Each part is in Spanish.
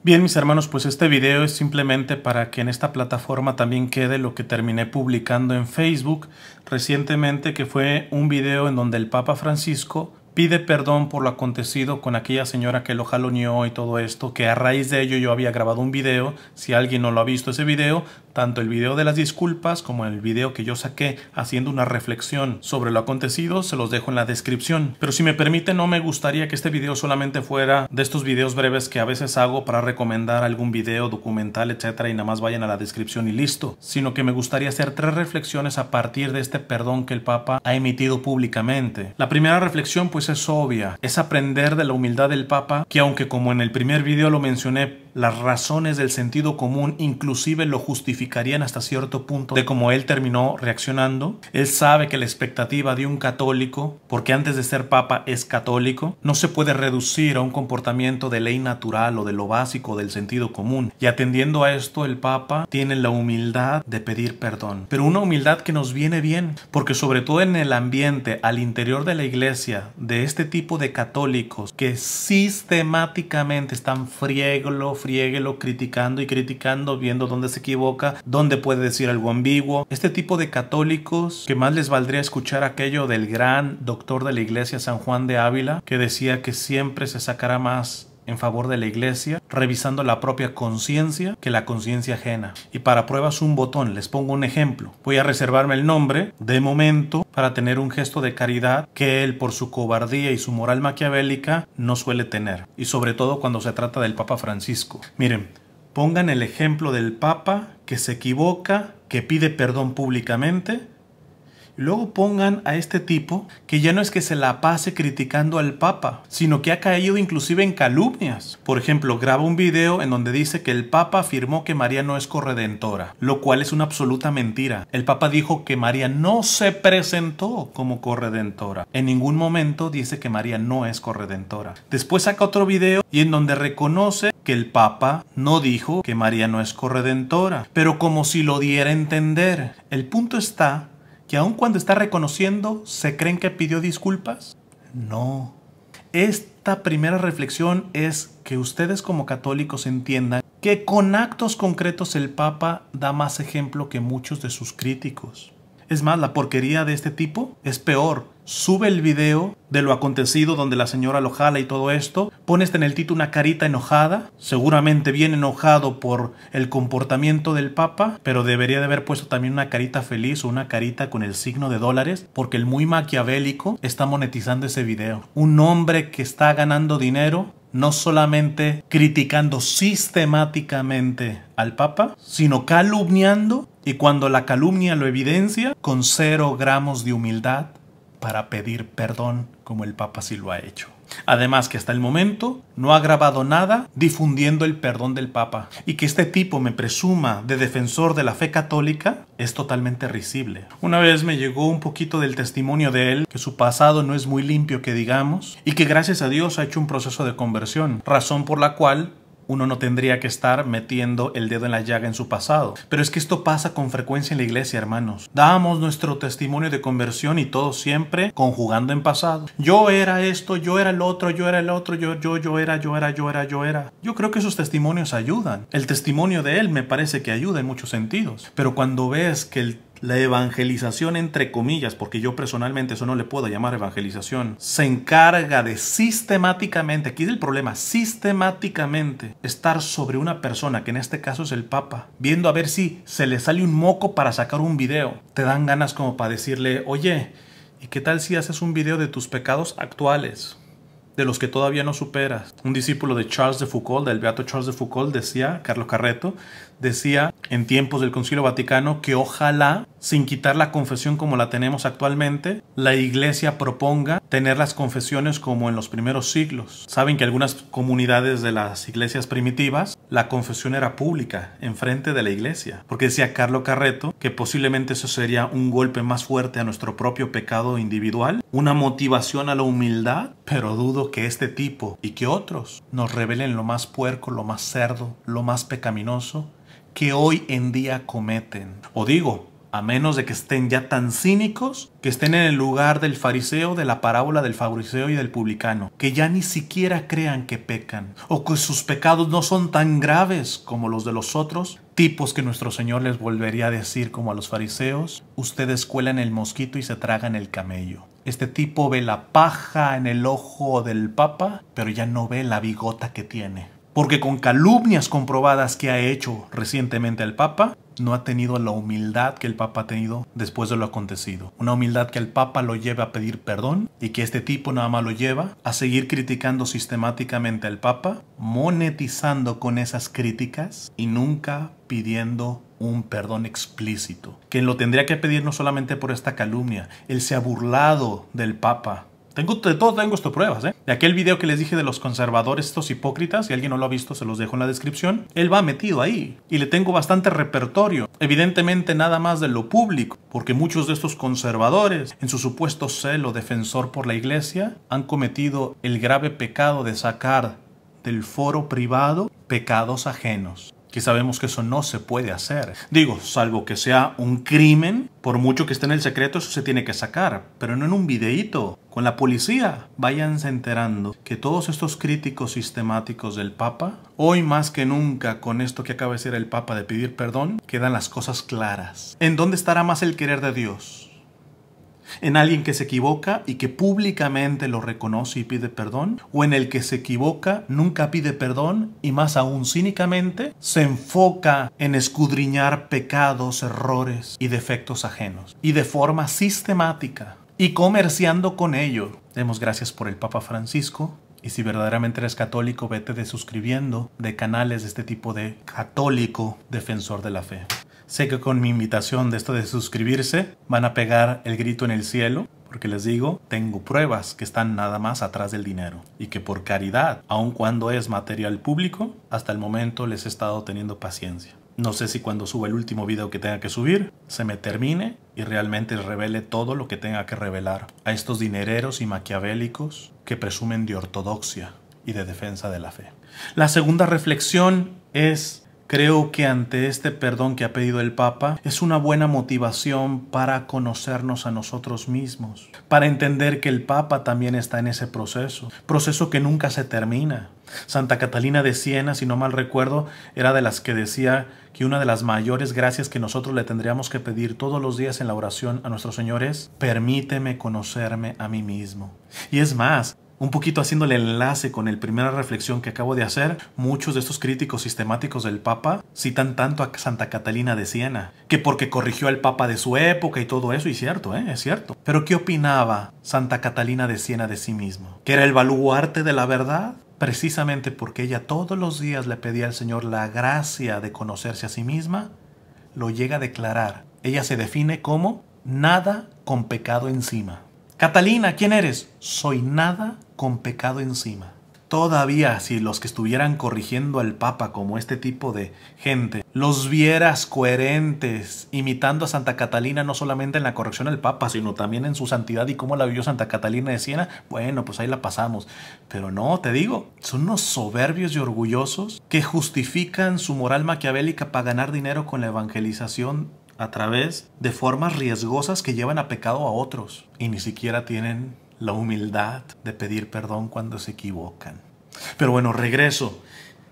Bien, mis hermanos, pues este video es simplemente para que en esta plataforma también quede lo que terminé publicando en Facebook recientemente, que fue un video en donde el Papa Francisco pide perdón por lo acontecido con aquella señora que lo jaloneó y todo esto, que a raíz de ello yo había grabado un video. Si alguien no lo ha visto ese video, tanto el video de las disculpas como el video que yo saqué haciendo una reflexión sobre lo acontecido, se los dejo en la descripción. Pero si me permite, no me gustaría que este video solamente fuera de estos videos breves que a veces hago para recomendar algún video, documental, etcétera, y nada más vayan a la descripción y listo, sino que me gustaría hacer 3 reflexiones a partir de este perdón que el Papa ha emitido públicamente. La primera reflexión pues es obvia, es aprender de la humildad del Papa, que aunque como en el primer video lo mencioné, las razones del sentido común inclusive lo justificarían hasta cierto punto de cómo él terminó reaccionando. Él sabe que la expectativa de un católico, porque antes de ser papa es católico, no se puede reducir a un comportamiento de ley natural o de lo básico del sentido común. Y atendiendo a esto, el Papa tiene la humildad de pedir perdón. Pero una humildad que nos viene bien, porque sobre todo en el ambiente al interior de la iglesia, de este tipo de católicos que sistemáticamente están friéguelo, criticando y criticando, viendo dónde se equivoca, dónde puede decir algo ambiguo. Este tipo de católicos que más les valdría escuchar aquello del gran doctor de la iglesia San Juan de Ávila, que decía que siempre se sacará más en favor de la iglesia, revisando la propia conciencia que la conciencia ajena. Y para pruebas un botón, les pongo un ejemplo. Voy a reservarme el nombre de momento para tener un gesto de caridad que él, por su cobardía y su moral maquiavélica, no suele tener. Y sobre todo cuando se trata del Papa Francisco. Miren, pongan el ejemplo del Papa que se equivoca, que pide perdón públicamente. Luego pongan a este tipo que ya no es que se la pase criticando al Papa, sino que ha caído inclusive en calumnias. Por ejemplo, graba un video en donde dice que el Papa afirmó que María no es corredentora, lo cual es una absoluta mentira. El Papa dijo que María no se presentó como corredentora. En ningún momento dice que María no es corredentora. Después saca otro video y en donde reconoce que el Papa no dijo que María no es corredentora, pero como si lo diera a entender. El punto está que aun cuando está reconociendo, ¿se creen que pidió disculpas? No. Esta primera reflexión es que ustedes como católicos entiendan que con actos concretos el Papa da más ejemplo que muchos de sus críticos. Es más, la porquería de este tipo es peor. Sube el video de lo acontecido donde la señora lo jala y todo esto. Pones en el título una carita enojada. Seguramente bien enojado por el comportamiento del Papa. Pero debería de haber puesto también una carita feliz o una carita con el signo de dólares. Porque el muy maquiavélico está monetizando ese video. Un hombre que está ganando dinero, no solamente criticando sistemáticamente al Papa, sino calumniando, y cuando la calumnia lo evidencia, con 0 gramos de humildad para pedir perdón, como el Papa sí lo ha hecho. Además que hasta el momento no ha grabado nada difundiendo el perdón del Papa. Y que este tipo me presuma de defensor de la fe católica es totalmente risible. Una vez me llegó un poquito del testimonio de él, que su pasado no es muy limpio que digamos, y que gracias a Dios ha hecho un proceso de conversión, razón por la cual uno no tendría que estar metiendo el dedo en la llaga en su pasado. Pero es que esto pasa con frecuencia en la iglesia, hermanos. Damos nuestro testimonio de conversión y todo siempre conjugando en pasado. Yo era esto, yo era el otro, yo era el otro, yo era. Yo creo que esos testimonios ayudan. El testimonio de él me parece que ayuda en muchos sentidos. Pero cuando ves que la evangelización, entre comillas, porque yo personalmente eso no le puedo llamar evangelización, se encarga de sistemáticamente, aquí es el problema, sistemáticamente estar sobre una persona, que en este caso es el Papa, viendo a ver si se le sale un moco para sacar un video. Te dan ganas como para decirle, oye, ¿y qué tal si haces un video de tus pecados actuales? De los que todavía no superas. Un discípulo de Charles de Foucault, del beato Charles de Foucault, decía, Carlos Carreto, decía en tiempos del Concilio Vaticano que ojalá, sin quitar la confesión como la tenemos actualmente, la iglesia proponga tener las confesiones como en los primeros siglos. Saben que algunas comunidades de las iglesias primitivas, la confesión era pública, enfrente de la iglesia. Porque decía Carlos Carreto que posiblemente eso sería un golpe más fuerte a nuestro propio pecado individual, una motivación a la humildad, pero dudo que este tipo y que otros nos revelen lo más puerco, lo más cerdo, lo más pecaminoso que hoy en día cometen. O digo, a menos de que estén ya tan cínicos que estén en el lugar del fariseo, de la parábola del fariseo y del publicano, que ya ni siquiera crean que pecan, o que sus pecados no son tan graves como los de los otros, tipos que nuestro Señor les volvería a decir como a los fariseos: ustedes cuelan el mosquito y se tragan el camello. Este tipo ve la paja en el ojo del Papa, pero ya no ve la bigota que tiene. Porque con calumnias comprobadas que ha hecho recientemente el Papa, no ha tenido la humildad que el Papa ha tenido después de lo acontecido. Una humildad que el Papa lo lleva a pedir perdón y que este tipo nada más lo lleva a seguir criticando sistemáticamente al Papa, monetizando con esas críticas y nunca pidiendo un perdón explícito. Quien lo tendría que pedir no solamente por esta calumnia, él se ha burlado del Papa. De todo tengo estas pruebas, De aquel video que les dije de los conservadores, estos hipócritas, si alguien no lo ha visto se los dejo en la descripción, él va metido ahí y le tengo bastante repertorio. Evidentemente nada más de lo público, porque muchos de estos conservadores, en su supuesto celo defensor por la iglesia, han cometido el grave pecado de sacar del foro privado pecados ajenos. Que sabemos que eso no se puede hacer. Digo, salvo que sea un crimen, por mucho que esté en el secreto, eso se tiene que sacar, pero no en un videíto, con la policía. Váyanse enterando que todos estos críticos sistemáticos del Papa, hoy más que nunca, con esto que acaba de decir el Papa de pedir perdón, quedan las cosas claras. ¿En dónde estará más el querer de Dios? ¿En alguien que se equivoca y que públicamente lo reconoce y pide perdón? ¿O en el que se equivoca, nunca pide perdón y más aún cínicamente se enfoca en escudriñar pecados, errores y defectos ajenos? Y de forma sistemática y comerciando con ello. Demos gracias por el Papa Francisco. Y si verdaderamente eres católico, vete desuscribiendo de canales de este tipo de católico defensor de la fe. Sé que con mi invitación de esto de suscribirse van a pegar el grito en el cielo, porque les digo, tengo pruebas que están nada más atrás del dinero y que por caridad, aun cuando es material público, hasta el momento les he estado teniendo paciencia. No sé si cuando suba el último video que tenga que subir, se me termine y realmente revele todo lo que tenga que revelar a estos dinereros y maquiavélicos que presumen de ortodoxia y de defensa de la fe. La segunda reflexión es: creo que ante este perdón que ha pedido el Papa es una buena motivación para conocernos a nosotros mismos, para entender que el Papa también está en ese proceso que nunca se termina. Santa Catalina de Siena, si no mal recuerdo, era de las que decía que una de las mayores gracias que nosotros le tendríamos que pedir todos los días en la oración a nuestro Señor es: permíteme conocerme a mí mismo. Y es más, un poquito haciéndole enlace con la primera reflexión que acabo de hacer, muchos de estos críticos sistemáticos del Papa citan tanto a Santa Catalina de Siena, que porque corrigió al Papa de su época y todo eso, y cierto, es cierto. Pero ¿qué opinaba Santa Catalina de Siena de sí mismo? ¿Que era el baluarte de la verdad? Precisamente porque ella todos los días le pedía al Señor la gracia de conocerse a sí misma, lo llega a declarar. Ella se define como nada con pecado encima. Catalina, ¿quién eres? Soy nada con pecado encima. Todavía si los que estuvieran corrigiendo al Papa como este tipo de gente los vieras coherentes, imitando a Santa Catalina no solamente en la corrección al Papa, sino también en su santidad y cómo la vivió Santa Catalina de Siena, bueno, pues ahí la pasamos. Pero no, te digo, son unos soberbios y orgullosos que justifican su moral maquiavélica para ganar dinero con la evangelización a través de formas riesgosas que llevan a pecado a otros y ni siquiera tienen la humildad de pedir perdón cuando se equivocan. Pero bueno, regreso.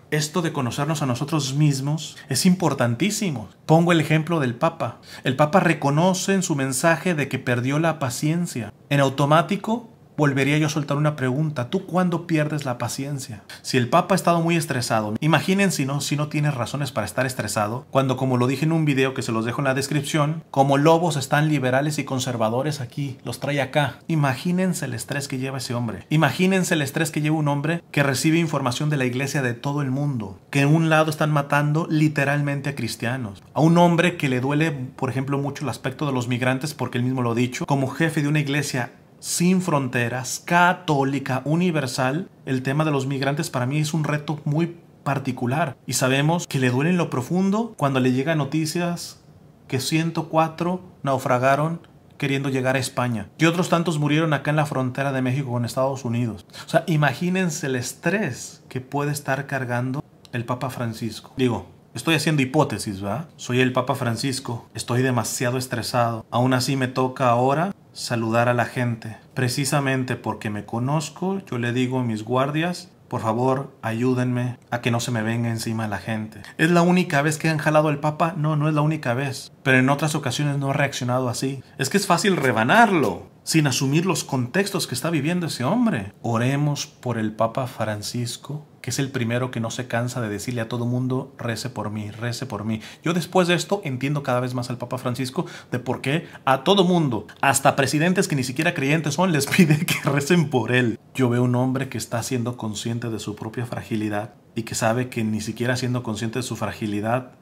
Esto de conocernos a nosotros mismos es importantísimo. Pongo el ejemplo del Papa. El Papa reconoce en su mensaje de que perdió la paciencia. En automático volvería yo a soltar una pregunta. ¿Tú cuándo pierdes la paciencia? Si el Papa ha estado muy estresado, imaginen si no tienes razones para estar estresado, cuando, como lo dije en un video que se los dejo en la descripción, como lobos están liberales y conservadores aquí, los trae acá. Imagínense el estrés que lleva ese hombre. Imagínense el estrés que lleva un hombre que recibe información de la iglesia de todo el mundo, que en un lado están matando literalmente a cristianos. A un hombre que le duele, por ejemplo, mucho el aspecto de los migrantes, porque él mismo lo ha dicho, como jefe de una iglesia sin fronteras, católica, universal, el tema de los migrantes para mí es un reto muy particular. Y sabemos que le duele en lo profundo cuando le llegan noticias que 104 naufragaron queriendo llegar a España, que otros tantos murieron acá en la frontera de México con Estados Unidos. O sea, imagínense el estrés que puede estar cargando el Papa Francisco. Digo, Estoy haciendo hipótesis, ¿va? Soy el Papa Francisco, estoy demasiado estresado. Aún así me toca ahora saludar a la gente. Precisamente porque me conozco, yo le digo a mis guardias, por favor, ayúdenme a que no se me venga encima la gente. ¿Es la única vez que han jalado al Papa? No, no es la única vez. Pero en otras ocasiones no ha reaccionado así. Es que es fácil rebanarlo, sin asumir los contextos que está viviendo ese hombre. Oremos por el Papa Francisco, que es el primero que no se cansa de decirle a todo mundo, rece por mí, rece por mí. Yo después de esto entiendo cada vez más al Papa Francisco de por qué a todo mundo, hasta presidentes que ni siquiera creyentes son, les pide que recen por él. Yo veo un hombre que está siendo consciente de su propia fragilidad y que sabe que ni siquiera siendo consciente de su fragilidad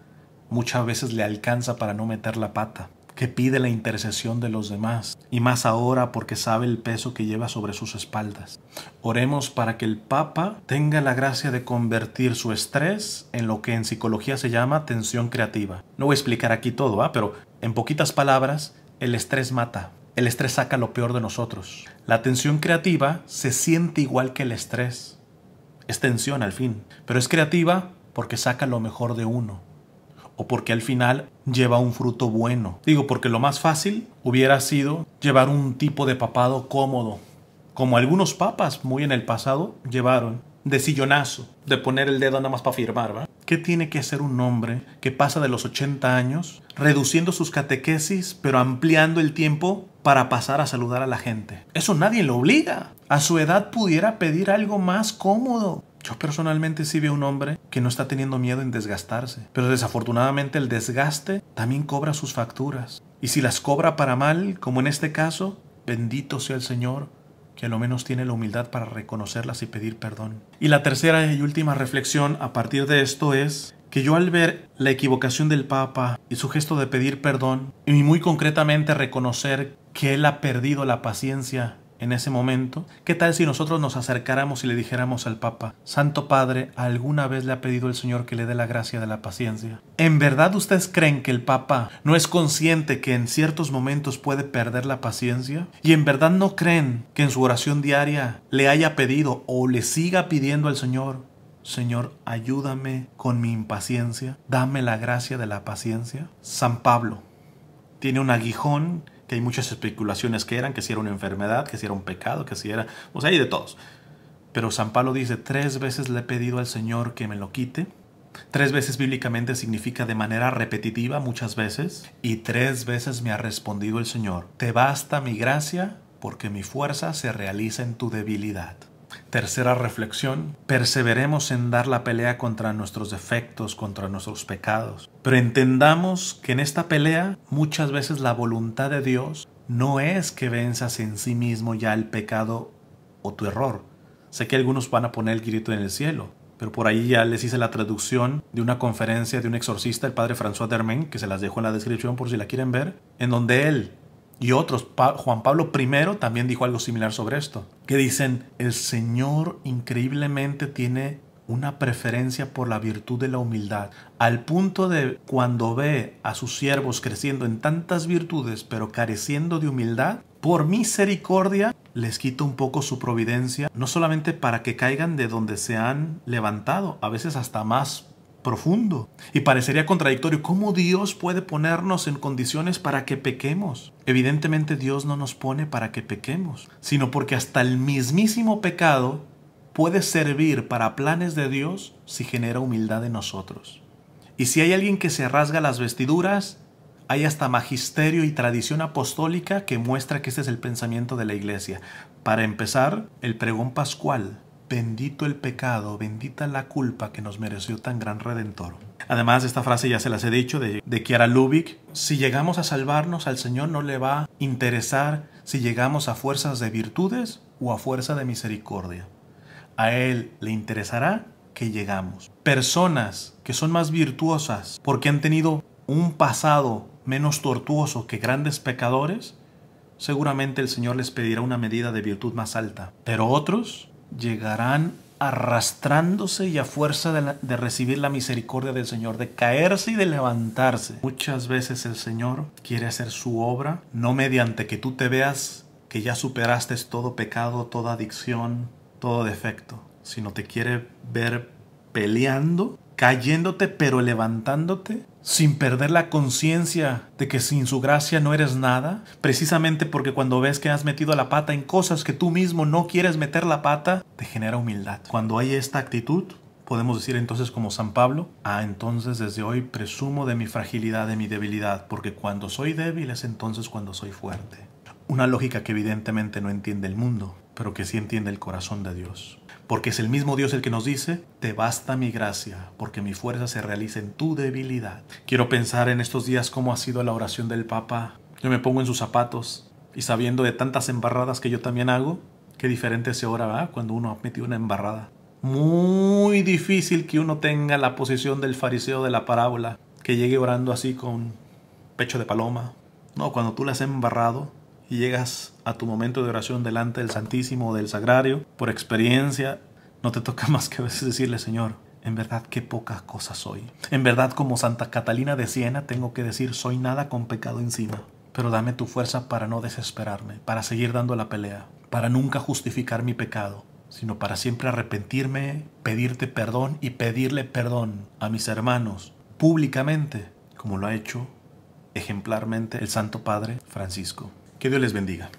muchas veces le alcanza para no meter la pata, que pide la intercesión de los demás, y más ahora porque sabe el peso que lleva sobre sus espaldas. Oremos para que el Papa tenga la gracia de convertir su estrés en lo que en psicología se llama tensión creativa. No voy a explicar aquí todo, pero en poquitas palabras, el estrés mata. El estrés saca lo peor de nosotros. La tensión creativa se siente igual que el estrés. Es tensión al fin, pero es creativa porque saca lo mejor de uno. O porque al final lleva un fruto bueno. Digo, porque lo más fácil hubiera sido llevar un tipo de papado cómodo, como algunos papas muy en el pasado llevaron, de sillonazo, de poner el dedo nada más para firmar, ¿va? ¿Qué tiene que hacer un hombre que pasa de los 80 años, reduciendo sus catequesis, pero ampliando el tiempo para pasar a saludar a la gente? Eso nadie lo obliga. A su edad pudiera pedir algo más cómodo. Yo personalmente sí veo un hombre que no está teniendo miedo en desgastarse, pero desafortunadamente el desgaste también cobra sus facturas. Y si las cobra para mal, como en este caso, bendito sea el Señor, que a lo menos tiene la humildad para reconocerlas y pedir perdón. Y la tercera y última reflexión a partir de esto es que yo al ver la equivocación del Papa y su gesto de pedir perdón, y muy concretamente reconocer que él ha perdido la paciencia en ese momento, ¿qué tal si nosotros nos acercáramos y le dijéramos al Papa: Santo Padre, ¿alguna vez le ha pedido el Señor que le dé la gracia de la paciencia? ¿En verdad ustedes creen que el Papa no es consciente que en ciertos momentos puede perder la paciencia? ¿Y en verdad no creen que en su oración diaria le haya pedido o le siga pidiendo al Señor: Señor, ayúdame con mi impaciencia, dame la gracia de la paciencia? San Pablo tiene un aguijón que hay muchas especulaciones que si era una enfermedad, que si era un pecado, que si era... O sea, hay de todos. Pero San Pablo dice: 3 veces le he pedido al Señor que me lo quite. 3 veces bíblicamente significa de manera repetitiva, muchas veces. Y 3 veces me ha respondido el Señor: te basta mi gracia, porque mi fuerza se realiza en tu debilidad. Tercera reflexión: perseveremos en dar la pelea contra nuestros defectos, contra nuestros pecados. Pero entendamos que en esta pelea muchas veces la voluntad de Dios no es que venzas en sí mismo ya el pecado o tu error. Sé que algunos van a poner el grito en el cielo, pero por ahí ya les hice la traducción de una conferencia de un exorcista, el padre François Dermain, que se las dejo en la descripción por si la quieren ver, en donde él y otros, Juan Pablo I también dijo algo similar sobre esto, que dicen: el Señor increíblemente tiene una preferencia por la virtud de la humildad, al punto de cuando ve a sus siervos creciendo en tantas virtudes pero careciendo de humildad, por misericordia les quita un poco su providencia, no solamente para que caigan de donde se han levantado, a veces hasta más profundo. Y parecería contradictorio: ¿cómo Dios puede ponernos en condiciones para que pequemos? Evidentemente Dios no nos pone para que pequemos, sino porque hasta el mismísimo pecado puede servir para planes de Dios si genera humildad en nosotros. Y si hay alguien que se rasga las vestiduras, hay hasta magisterio y tradición apostólica que muestra que este es el pensamiento de la Iglesia. Para empezar, el pregón pascual: bendito el pecado, bendita la culpa que nos mereció tan gran Redentor. Además, esta frase ya se las he dicho de Chiara Lubich: si llegamos a salvarnos, al Señor no le va a interesar si llegamos a fuerzas de virtudes o a fuerza de misericordia. A Él le interesará que llegamos. Personas que son más virtuosas porque han tenido un pasado menos tortuoso que grandes pecadores, seguramente el Señor les pedirá una medida de virtud más alta. Pero otros llegarán arrastrándose y a fuerza de recibir la misericordia del Señor, de caerse y de levantarse. Muchas veces el Señor quiere hacer su obra no mediante que tú te veas que ya superaste todo pecado, toda adicción, todo defecto, sino te quiere ver peleando cayéndote pero levantándote, sin perder la conciencia de que sin su gracia no eres nada, precisamente porque cuando ves que has metido la pata en cosas que tú mismo no quieres meter la pata, te genera humildad. Cuando hay esta actitud, podemos decir entonces como San Pablo, entonces desde hoy presumo de mi fragilidad, de mi debilidad, porque cuando soy débil es entonces cuando soy fuerte. Una lógica que evidentemente no entiende el mundo, pero que sí entiende el corazón de Dios. Porque es el mismo Dios el que nos dice, te basta mi gracia, porque mi fuerza se realiza en tu debilidad. Quiero pensar en estos días cómo ha sido la oración del Papa. Yo me pongo en sus zapatos y sabiendo de tantas embarradas que yo también hago, qué diferente se ora, ¿verdad? Cuando uno ha metido una embarrada. Muy difícil que uno tenga la posición del fariseo de la parábola, que llegue orando así con pecho de paloma. No, cuando tú la has embarrado y llegas a tu momento de oración delante del Santísimo o del Sagrario, por experiencia, no te toca más que a veces decirle, Señor, en verdad qué poca cosa soy. En verdad, como Santa Catalina de Siena, tengo que decir, soy nada con pecado encima. Pero dame tu fuerza para no desesperarme, para seguir dando la pelea, para nunca justificar mi pecado, sino para siempre arrepentirme, pedirte perdón y pedirle perdón a mis hermanos públicamente, como lo ha hecho ejemplarmente el Santo Padre Francisco. Que Dios les bendiga.